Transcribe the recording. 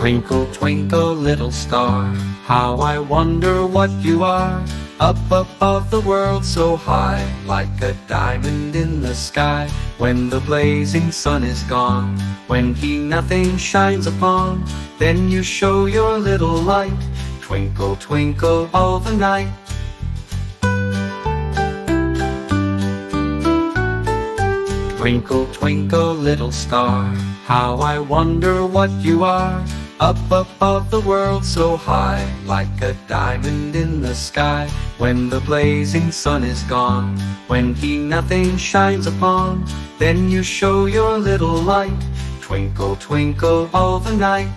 Twinkle, twinkle, little star, how I wonder what you are. Up above the world so high, like a diamond in the sky. When the blazing sun is gone, when he nothing shines upon, then you show your little light. Twinkle, twinkle, all the night. Twinkle, twinkle, little star, how I wonder what you are. Up above the world so high, like a diamond in the sky. When the blazing sun is gone, when he nothing shines upon, then you show your little light. Twinkle, twinkle, all the night.